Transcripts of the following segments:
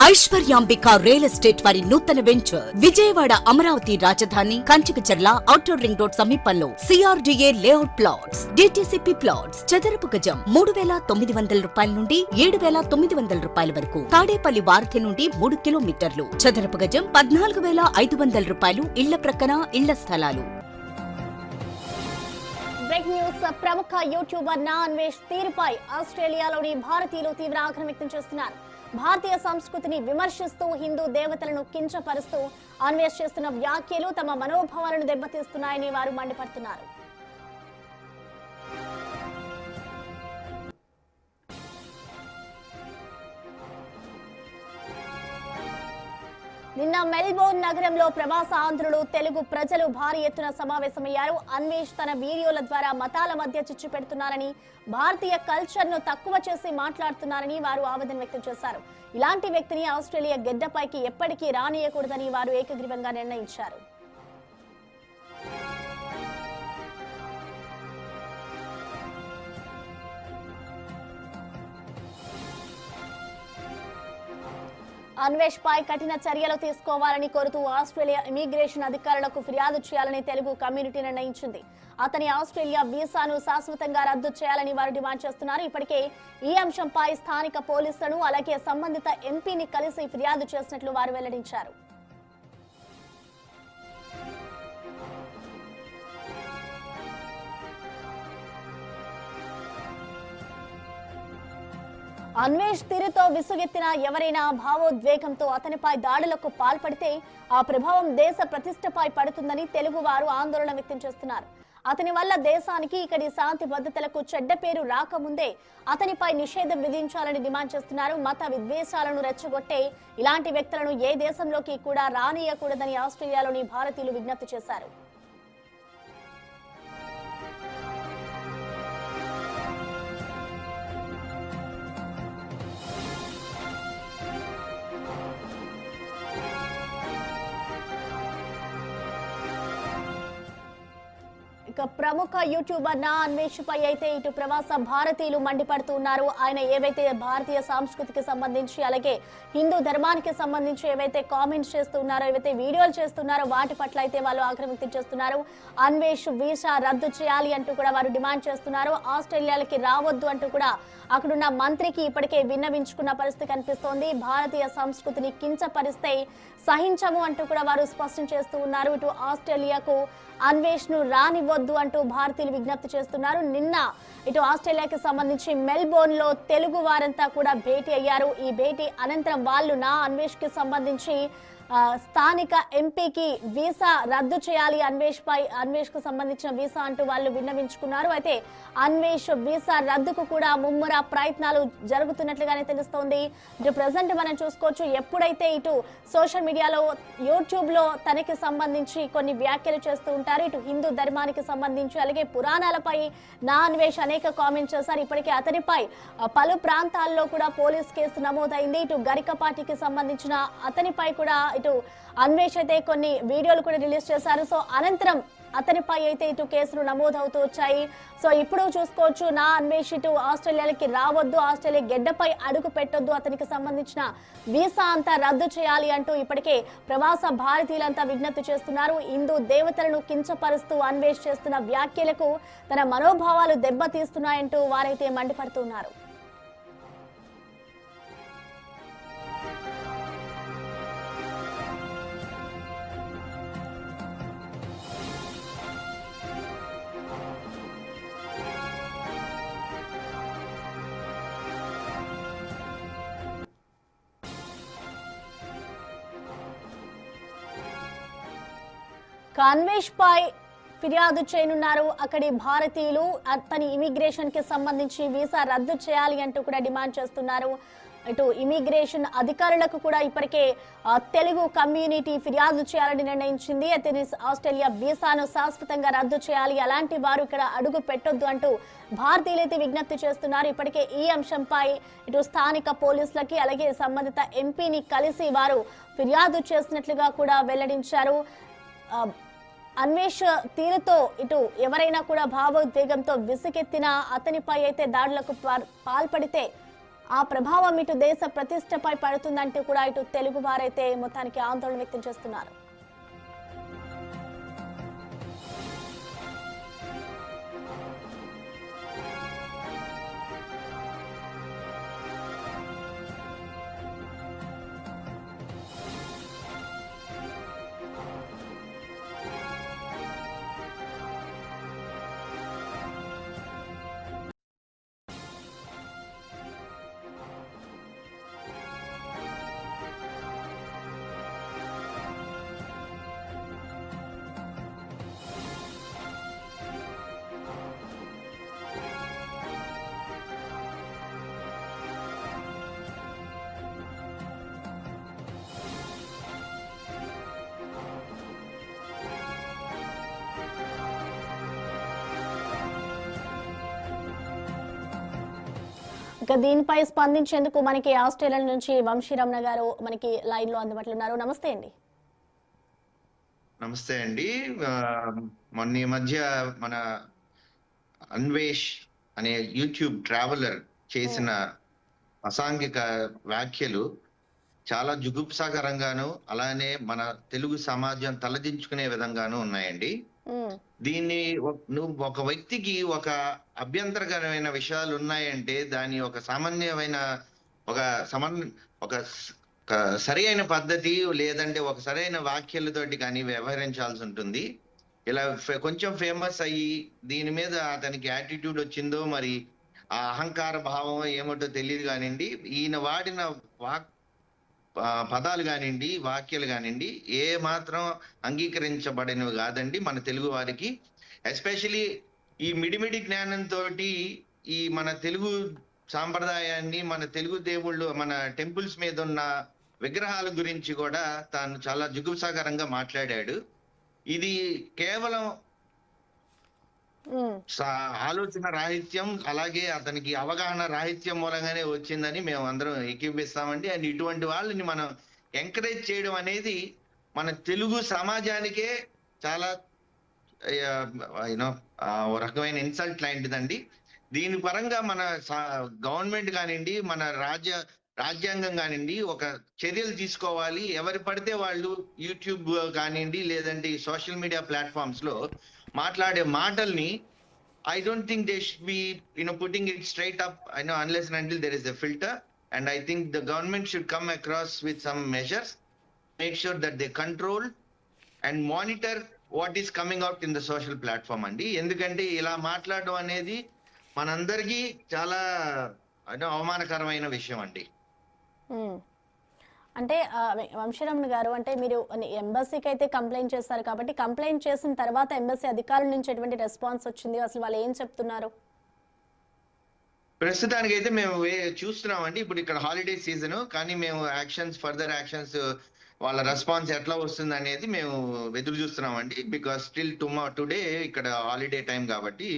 Aishwaryambika real estate వారి నూతన venture Vijayawada Amaravati రాజధాని కంచికచర్ల ఔటర్ రింగ్ రోడ్ సమీపంలో CRDA layout plots DTCP plots చదరపు గజం 3,900 రూపాయల నుండి 7,900 రూపాయల వరకు. తాడేపల్లి వారధి నుండి 3 కిలోమీటర్లు. చదరపు గజం 14,500 రూపాయలు. ఇళ్ల ప్రక్కన ఇళ్ల స్థలాలు. Break news. ప్రముఖ యూట్యూబర్ నా అన్వేష్ తీరుపై ఆస్ట్రేలియాలోని భారతీయులు తీవ్ర ఆగ్రహం వ్యక్తం చేస్తున్నారు. భారతీయ సంస్కృతిని విమర్శిస్తూ హిందూ దేవతలను కించపరుస్తూ అన్వేష్ చేస్తున్న వ్యాఖ్యలు తమ మనోభావాలను దెబ్బతీస్తున్నాయని వారు మండిపడుతున్నారు. నిన్న మెల్బోర్న్ నగరంలో ప్రవాస ఆంధ్రులు తెలుగు ప్రజలు భారీ ఎత్తున సమావేశమయ్యారు. అన్వేష్ తన వీడియోల ద్వారా మతాల మధ్య చిచ్చు పెడుతున్నారని, భారతీయ కల్చర్ ను తక్కువ చేసి మాట్లాడుతున్నారని వారు ఆవేదన వ్యక్తం చేశారు. ఇలాంటి వ్యక్తిని ఆస్ట్రేలియా గెడ్డపైకి ఎప్పటికీ రానియకూడదని వారు ఏకగ్రీవంగా నిర్ణయించారు. అన్వేష్ పై కఠిన చర్యలు తీసుకోవాలని కోరుతూ ఆస్ట్రేలియా ఇమిగ్రేషన్ అధికారులకు ఫిర్యాదు చేయాలని తెలుగు కమ్యూనిటీ నిర్ణయించింది. అతని ఆస్ట్రేలియా వీసాను శాశ్వతంగా రద్దు చేయాలని వారు డిమాండ్ చేస్తున్నారు. ఇప్పటికే ఈ అంశంపై స్థానిక పోలీసులను అలాగే సంబంధిత ఎంపీని కలిసి ఫిర్యాదు చేసినట్లు వారు వెల్లడించారు. అన్వేష్ తీరుతో విసుగెత్తిన ఎవరైనా భావోద్వేగంతో అతనిపై దాడులకు పాల్పడితే ఆ ప్రభావం దేశ ప్రతిష్టపై పడుతుందని తెలుగువారు ఆందోళన వ్యక్తం చేస్తున్నారు. అతని వల్ల దేశానికి ఇక్కడి శాంతి భద్రతలకు చెడ్డ పేరు రాకముందే అతనిపై నిషేధం విధించాలని డిమాండ్ చేస్తున్నారు. మత విద్వేషాలను రెచ్చగొట్టే ఇలాంటి వ్యక్తులను ఏ దేశంలోకి కూడా రానియకూడదని ఆస్ట్రేలియాలోని భారతీయులు విజ్ఞప్తి చేశారు. ఇక ప్రముఖ యూట్యూబర్ నా అన్వేష్ పై అయితే ఇటు ప్రవాస భారతీయులు మండిపడుతూ ఉన్నారు. ఆయన ఏవైతే భారతీయ సంస్కృతికి సంబంధించి అలాగే హిందూ ధర్మానికి సంబంధించి ఏవైతే కామెంట్స్ చేస్తున్నారో, ఏవైతే వీడియోలు చేస్తున్నారో వాటి పట్ల అయితే వాళ్ళు ఆగ్రహం వ్యక్తం చేస్తున్నారు. అన్వేష్ వీసా రద్దు చేయాలి అంటూ కూడా వారు డిమాండ్ చేస్తున్నారు. ఆస్ట్రేలియాలకి రావద్దు అంటూ కూడా అక్కడున్న మంత్రికి ఇప్పటికే విన్నవించుకున్న పరిస్థితి కనిపిస్తోంది. భారతీయ సంస్కృతిని కించపరిస్తే సహించము అంటూ కూడా వారు స్పష్టం చేస్తూ ఉన్నారు. ఇటు ఆస్ట్రేలియాకు అన్వేష్ ను రానివ్వద్దు అంటూ భారతీయులు విజ్ఞప్తి చేస్తున్నారు. నిన్న ఇటు ఆస్ట్రేలియాకి సంబంధించి మెల్బోర్న్ లో తెలుగు వారంతా కూడా భేటీ అయ్యారు. ఈ భేటీ అనంతరం వాళ్ళు నా అన్వేష్ కి సంబంధించి స్థానిక ఎంపీకి వీసా రద్దు చేయాలి, అన్వేష్ కు సంబంధించిన వీసా అంటూ వాళ్ళు విన్నవించుకున్నారు. అయితే అన్వేష్ వీసా రద్దుకు కూడా ముమ్మర ప్రయత్నాలు జరుగుతున్నట్లుగానే తెలుస్తోంది. ఇటు ప్రజెంట్ మనం చూసుకోవచ్చు, ఎప్పుడైతే ఇటు సోషల్ మీడియాలో యూట్యూబ్ లో తనకి సంబంధించి కొన్ని వ్యాఖ్యలు చేస్తూ ఉంటారు. ఇటు హిందూ ధర్మానికి సంబంధించి అలాగే పురాణాలపై నా అన్వేష్ అనేక కామెంట్స్ చేశారు. ఇప్పటికే అతనిపై పలు ప్రాంతాల్లో కూడా పోలీస్ కేసు నమోదైంది. ఇటు గరికపాటికి సంబంధించిన అతనిపై కూడా ఇటు అన్వేష్ అయితే కొన్ని వీడియోలు కూడా రిలీజ్ చేశారు. సో అనంతరం అతనిపై అయితే ఇటు కేసులు నమోదవుతూ వచ్చాయి. సో ఇప్పుడు చూసుకోవచ్చు, నా అన్వేష్ ఇటు ఆస్ట్రేలియాకి రావద్దు, ఆస్ట్రేలియా గెడ్డపై అడుగు పెట్టొద్దు, అతనికి సంబంధించిన వీసా అంతా రద్దు చేయాలి అంటూ ఇప్పటికే ప్రవాస భారతీయులంతా విజ్ఞప్తి చేస్తున్నారు. హిందూ దేవతలను కించపరుస్తూ అన్వేష్ చేస్తున్న వ్యాఖ్యలకు తన మనోభావాలు దెబ్బతీస్తున్నాయంటూ వారైతే మండిపడుతున్నారు. అన్వేష్ పై ఫిర్యాదు చేయనున్నారు అక్కడి భారతీయులు. అతని ఇమిగ్రేషన్ కి సంబంధించి వీసా రద్దు చేయాలి అంటూ కూడా డిమాండ్ చేస్తున్నారు. ఇటు ఇమిగ్రేషన్ అధికారులకు కూడా ఇప్పటికే తెలుగు కమ్యూనిటీ ఫిర్యాదు చేయాలని నిర్ణయించింది. అయితే ఆస్ట్రేలియా వీసాను శాశ్వతంగా రద్దు చేయాలి, అలాంటి వారు ఇక్కడ అడుగు పెట్టొద్దు అంటూ భారతీయులైతే విజ్ఞప్తి చేస్తున్నారు. ఇప్పటికే ఈ అంశంపై ఇటు స్థానిక పోలీసులకి అలాగే సంబంధిత ఎంపీని కలిసి వారు ఫిర్యాదు చేసినట్లుగా కూడా వెల్లడించారు. అన్వేష్ తీరుతో ఇటు ఎవరైనా కూడా భావోద్వేగంతో విసుగెత్తిన అతనిపై అయితే దాడులకు పాల్పడితే ఆ ప్రభావం ఇటు దేశ ప్రతిష్టపై పడుతుందంటూ కూడా ఇటు తెలుగు వారైతే మొత్తానికి ఆందోళన వ్యక్తం చేస్తున్నారు. ఇక దీనిపై స్పందించేందుకు మనకి ఆస్ట్రేలియా నుంచి వంశీరమణ గారు మనకి లైన్ లో అందుబాటులో ఉన్నారు. నమస్తే అండి. నమస్తే అండి. మొన్న ఈ మధ్య మన అన్వేష్ అనే యూట్యూబ్ ట్రావెలర్ చేసిన అసాంఘిక వ్యాఖ్యలు చాలా జుగుప్సాకరంగాను అలానే మన తెలుగు సమాజం తలదించుకునే విధంగాను ఉన్నాయండి. దీన్ని నువ్వు ఒక వ్యక్తికి ఒక అభ్యంతరకరమైన విషయాలు ఉన్నాయంటే దాని ఒక సామాన్యమైన ఒక సరి అయిన పద్ధతి లేదంటే ఒక సరైన వాక్యాలతోటి కానీ వ్యవహరించాల్సి ఉంటుంది. ఇలా కొంచెం ఫేమస్ అయ్యి దీని మీద అతనికి యాటిట్యూడ్ వచ్చిందో మరి ఆ అహంకార భావం ఏమిటో తెలియదు కానివ్వండి, ఈయన వాడిన పదాలు కానివ్వండి, వాక్యాలు కానివ్వండి ఏ మాత్రం అంగీకరించబడినవి కాదండి మన తెలుగు వారికి. ఎస్పెషలీ ఈ మిడిమిడి జ్ఞానంతో ఈ మన తెలుగు సాంప్రదాయాన్ని, మన తెలుగు దేవుళ్ళు, మన టెంపుల్స్ మీద ఉన్న విగ్రహాల గురించి కూడా తాను చాలా జుగుప్సాకరంగా మాట్లాడాడు. ఇది కేవలం ఆలోచన రాహిత్యం అలాగే అతనికి అవగాహన రాహిత్యం మూలంగానే వచ్చిందని మేము అందరం ఏకీపిస్తామండి. అండ్ ఇటువంటి వాళ్ళని మనం ఎంకరేజ్ చేయడం అనేది మన తెలుగు సమాజానికే చాలా ఓ రకమైన ఇన్సల్ట్ లాంటిదండి. దీని పరంగా మన గవర్నమెంట్ కానివ్వండి, మన రాజ్యాంగం కానివ్వండి ఒక చర్యలు తీసుకోవాలి. ఎవరు పడితే వాళ్ళు యూట్యూబ్ కానివ్వండి లేదంటే సోషల్ మీడియా ప్లాట్ఫామ్స్ లో మాట్లాడే మాటల్ని I don't think they should be putting it straight up unless and until there is a filter, and I think the government should come across with some measures, make sure that they control and monitor what is coming out in the social platform andi. ఎందుకంటే ఇలా మాట్లాడడం అనేది మనందరికీ చాలా అవమానకరమైన విషయం అండి. అంటే వంశీరమణ గారు, అంటే మీరు ఎంబసీకి అయితే కంప్లైంట్ చేస్తారు కాబట్టి కంప్లైంట్ చేసిన తర్వాత ఎంబసీ అధికారుల నుంచి ఎటువంటి రెస్పాన్స్ వచ్చింది, అసలు వాళ్ళు ఏం చెప్తున్నారు? ప్రస్తుతానికి అయితే మేము చూస్తున్నామండి. ఇప్పుడు ఇక్కడ హాలిడే సీజన్ కానీ మేము ఫర్దర్ యాక్షన్స్ వాళ్ళ రెస్పాన్స్ ఎట్లా వస్తుంది అనేది మేము ఎదురు చూస్తున్నామండి. బికాస్ స్టిల్ టుడే ఇక్కడ హాలిడే టైం కాబట్టి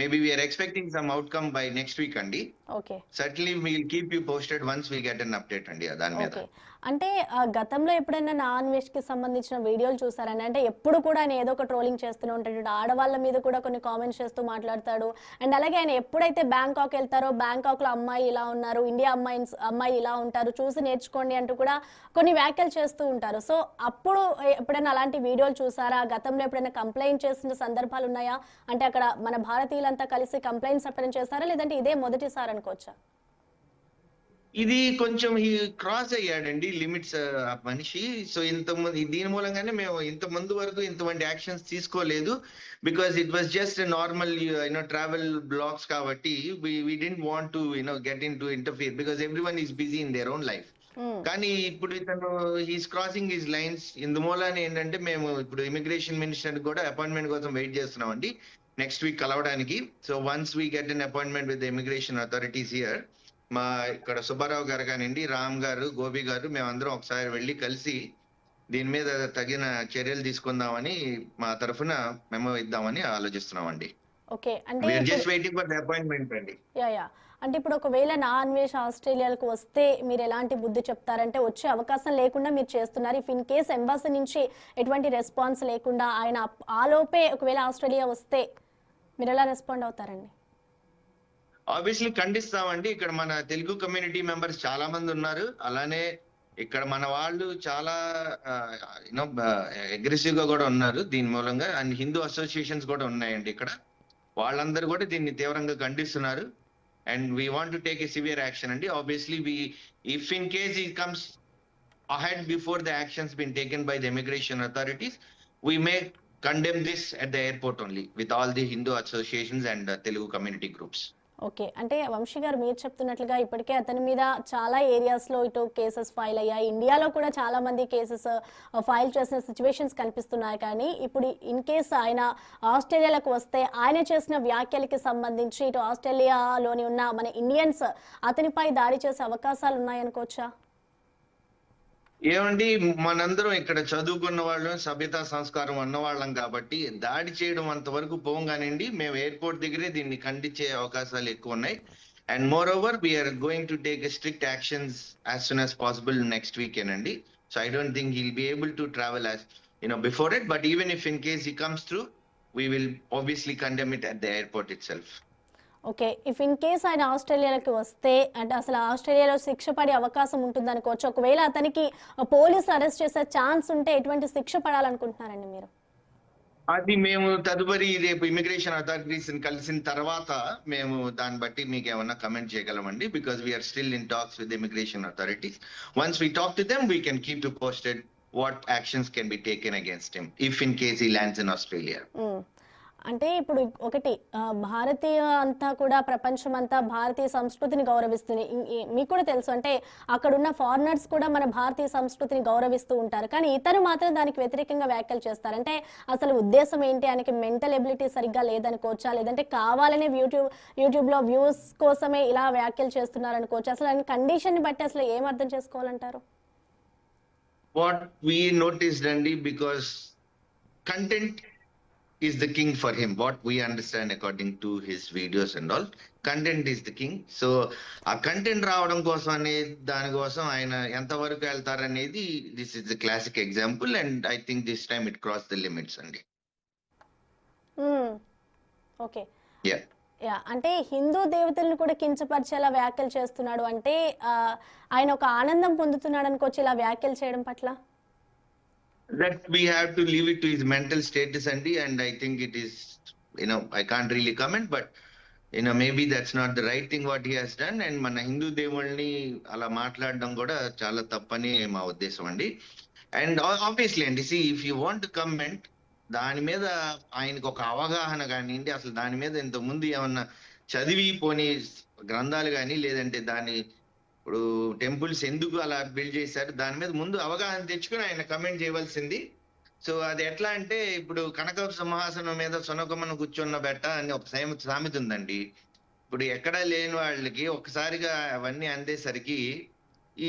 maybe we are expecting some outcome by next week అండి. Certainly will keep you posted once we get an update అండి దాని మీద. అంటే గతంలో ఎప్పుడైనా నాన్ వెజ్ కి సంబంధించిన వీడియోలు చూసారని? అంటే ఎప్పుడు కూడా ఆయన ఏదో ఒక ట్రోలింగ్ చేస్తూనే ఉంటాడు, ఆడవాళ్ళ మీద కూడా కొన్ని కామెంట్స్ చేస్తూ మాట్లాడతాడు. అండ్ అలాగే ఆయన ఎప్పుడైతే బ్యాంకాక్ వెళ్తారో బ్యాంకాక్ లో అమ్మాయి ఇలా ఉన్నారు, ఇండియా అమ్మాయి ఇలా ఉంటారు, చూసి నేర్చుకోండి అంటూ కూడా కొన్ని వ్యాఖ్యలు చేస్తూ ఉంటారు. సో అప్పుడు ఎప్పుడైనా అలాంటి వీడియోలు చూసారా? గతంలో ఎప్పుడైనా కంప్లైంట్ చేసిన సందర్భాలు ఉన్నాయా? అంటే అక్కడ మన భారతీయులంతా కలిసి కంప్లైంట్స్ ఎప్పుడైనా చేస్తారా లేదంటే ఇదే మొదటిసారి అనుకోవచ్చా? ఇది కొంచెం క్రాస్ అయ్యాడండి లిమిట్స్ మనిషి. సో ఇంతమంది దీని మూలంగానే మేము ఇంత ముందు వరకు ఇంతమంది యాక్షన్స్ తీసుకోలేదు. Because it was just normal travel blogs కాబట్టి we didn't want to get into interfere because everyone is busy in their own life. కానీ ఇప్పుడు ఇతను హీస్ క్రాసింగ్ హిస్ లైన్స్. ఇందుమూలానే ఏంటంటే మేము ఇప్పుడు ఇమిగ్రేషన్ మినిస్టర్ కూడా అపాయింట్మెంట్ కోసం వెయిట్ చేస్తున్నామండి నెక్స్ట్ వీక్ కలవడానికి. So once we get an appointment with immigration authorities here, మా ఇక్కడ సుబ్బారావు గారు కానివ్వండి, రామ్ గారు, గోపి గారు, మేమందరం ఒకసారి వెళ్ళి కలిసి దీని మీద తగిన చర్యలు తీసుకుందామని మా తరఫున మెమో ఇద్దామని ఆలోచిస్తున్నామండి. ఓకే, అంటే we are just waiting for the appointment అండి. అంటే ఇప్పుడు ఒకవేళ నా అన్వేష్ ఆస్ట్రేలియాకు వస్తే మీరు ఎలాంటి బుద్ధి చెప్తారంటే వచ్చే అవకాశం లేకుండా మీరు చేస్తున్నారు. ఇఫ్ ఇన్ కేస్ ఎంబసీ నుంచి ఎటువంటి రెస్పాన్స్ లేకుండా ఆయన ఆలోపే ఒకవేళ ఆస్ట్రేలియా వస్తే మీరు ఎలా రెస్పాండ్ అవుతారండి? ఆబ్వియస్లీ ఖండిస్తామండి. ఇక్కడ మన తెలుగు కమ్యూనిటీ మెంబర్స్ చాలా మంది ఉన్నారు. అలానే ఇక్కడ మన వాళ్ళు చాలా యూనో అగ్రెసివ్ గా కూడా ఉన్నారు దీని మూలంగా. అండ్ హిందూ అసోసియేషన్స్ కూడా ఉన్నాయండి ఇక్కడ. వాళ్ళందరూ కూడా దీన్ని తీవ్రంగా ఖండిస్తున్నారు. And we want to take a severe action అండి. Obviously if in case he comes ahead before the actions been taken by the immigration authorities, we may condemn this at the airport only with all the Hindu associations and Telugu community groups. Okay, అంటే వంశీ గారు మీరు చెప్తున్నట్లుగా ఇప్పటికే అతని మీద చాలా ఏరియాస్లో ఇటు cases file అయ్యాయి. ఇండియాలో కూడా చాలా మంది కేసెస్ ఫైల్ చేసిన సిచ్యువేషన్స్ కనిపిస్తున్నాయి. కానీ ఇప్పుడు ఇన్ కేస్ ఆయన ఆస్ట్రేలియాలకు వస్తే ఆయన చేసిన వ్యాఖ్యలకి సంబంధించి ఇటు ఆస్ట్రేలియాలోని ఉన్న మన ఇండియన్స్ అతనిపై దాడి చేసే అవకాశాలు ఉన్నాయనుకోవచ్చా? ఏమండి, మనందరం ఇక్కడ చదువుకున్న వాళ్ళం, సభ్యతా సంస్కారం ఉన్నవాళ్ళం కాబట్టి దాడి చేయడం అంతవరకు పోగానండి మేము ఎయిర్పోర్ట్ దగ్గరే దీన్ని ఖండించే అవకాశాలు ఎక్కువ ఉన్నాయి. And moreover we are going to take strict actions as soon as possible next weekend అండి. So I don't think he'll be able to travel as before it, but even if in case he comes through we will obviously condemn it at the airport itself. Okay, if in case ఆయన ఆస్ట్రేలియాకి వస్తే అంటే అసలు ఆస్ట్రేలియాలో శిక్ష పడే అవకాశం ఉంటుంది అనుకోవచ్చు. ఒకవేళ అతనికి పోలీసు అరెస్ట్ చేసే ఛాన్స్ ఉంటే ఎటువంటి శిక్ష పడాలనుకుంటున్నారండి మీరు? అది మేము తదుపరి రేపు ఇమిగ్రేషన్ అథారిటీస్ కలిసిన తర్వాత మేము దాన్ని బట్టి మీకు ఏమన్నా కమెంట్ చేయగలమండి. Because we are still in talks with immigration authorities. Once we talk to them we can keep you posted what actions can be taken against him if in case he lands in Australia. అంటే ఇప్పుడు ఒకటి భారతీయ అంతా కూడా ప్రపంచం అంతా భారతీయ సంస్కృతిని గౌరవిస్తుంది. మీకు కూడా తెలుసు, అంటే అక్కడున్న ఫారినర్స్ కూడా మన భారతీయ సంస్కృతిని గౌరవిస్తూ ఉంటారు. కానీ ఇతరు మాత్రం దానికి వ్యతిరేకంగా వ్యాఖ్యలు చేస్తారు. అంటే అసలు ఉద్దేశం ఏంటి? ఆయనకి మెంటల్ ఎబిలిటీ సరిగ్గా లేదనుకోవచ్చా, లేదంటే కావాలనే యూట్యూబ్లో వ్యూస్ కోసమే ఇలా వ్యాఖ్యలు చేస్తున్నారు అనుకోవచ్చు? అసలు ఆయన కండిషన్ ని బట్టి అసలు ఏం అర్థం చేసుకోవాలంటారు? What we noticed, Andy, because content is the king for him. What we understand according to his videos and all, content is the king. So ఆ కంటెంట్ రావడం కోసం అనేది దానికోసం ఆయన ఎంతవరకు వెళ్తారనేది this is the classic example. And I think this time it cross the limits అండి. Okay, yeah, అంటే హిందూ దేవతలను కూడా కించపరిచేలా వ్యాఖ్యలు చేస్తున్నాడు అంటే ఆయన ఒక ఆనందం పొందుతున్నాడు అనుకోవచ్చు ఇలా వ్యాఖ్యలు చేయడం పట్ల? that we have to leave it to his mental status Andy, and I think it is, I can't really comment, but maybe that's not the right thing what he has done. And మన హిందూ దేవుళ్ళని అలా మాట్లాడడం కూడా చాలా తప్పని మా ఉద్దేశం అండి. అండ్ ఆబ్వియస్లీ అండి, see if you want to comment దాని మీద ఆయనకు ఒక అవగాహన కానివ్వండి, అసలు దాని మీద ఇంత ముందు ఏమన్నా చదివి పోని గ్రంథాలు కానీ, లేదంటే దాని ఇప్పుడు టెంపుల్స్ ఎందుకు అలా బిల్డ్ చేశారు దాని మీద ముందు అవగాహన తెచ్చుకుని ఆయన కమెంట్ చేయవలసింది. సో అది ఎట్లా అంటే, ఇప్పుడు కనక సింహాసనం మీద సొనకమ్మను కూర్చున్న బెట్ట అని ఒక సామెత ఉందండి. ఇప్పుడు ఎక్కడా లేని వాళ్ళకి ఒక్కసారిగా అవన్నీ అందేసరికి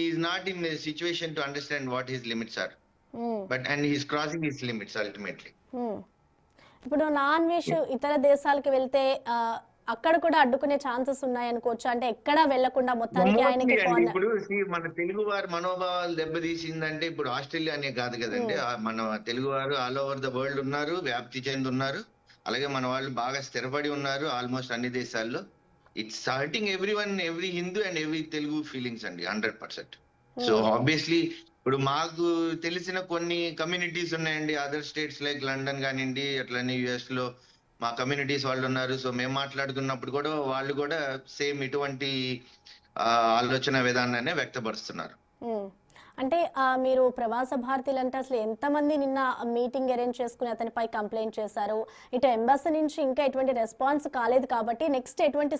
is not in situation to understand what his limits are, but and he's crossing his limits ultimately. ఇప్పుడు నాన్ వెజ్ ఇతర దేశాలకు వెళ్తే అక్కడ కూడా అడ్డుకునే ఛాన్సెస్ ఉన్నాయి అనుకోవచ్చు. అంటే ఎక్కడా వెళ్లకుండా మొత్తానికి ఆయనకి ఇప్పుడు మన తెలుగు వారి మనోభావాలు దెబ్బతీసిందంటే ఇప్పుడు ఆస్ట్రేలియా అనే కాదు కదండి, మన తెలుగు వారు ఆల్ ఓవర్ ద వరల్డ్ ఉన్నారు, వ్యాప్తి చెంది ఉన్నారు. అలాగే మన వాళ్ళు బాగా స్థిరపడి ఉన్నారు ఆల్మోస్ట్ అన్ని దేశాల్లో. It's hurting every Hindu and every Telugu feelings అండి 100%. సో ఆబ్వియస్లీ ఇప్పుడు మాకు తెలిసిన కొన్ని కమ్యూనిటీస్ ఉన్నాయండి అదర్ స్టేట్స్ లైక్ లండన్ కానివ్వండి, అట్లనే యుఎస్ లో మా కమ్యూనిటీస్ వాళ్ళు ఉన్నారు. సో మేము మాట్లాడుతున్నప్పుడు కూడా వాళ్ళు కూడా సేమ్ ఇటువంటి ఆలోచన విధానాన్ని వ్యక్తపరుస్తున్నారు. అంటే మీరు ప్రవాస భారతీయులు అంటే అసలు ఎంతమంది నిన్న మీటింగ్ అరేంజ్ చేసుకుని అతనిపై కంప్లైంట్ చేశారు? ఇటు ఎంబసీ నుంచి ఇంకా ఎటువంటి రెస్పాన్స్ కాలేదు కాబట్టి నెక్స్ట్ ఎటువంటి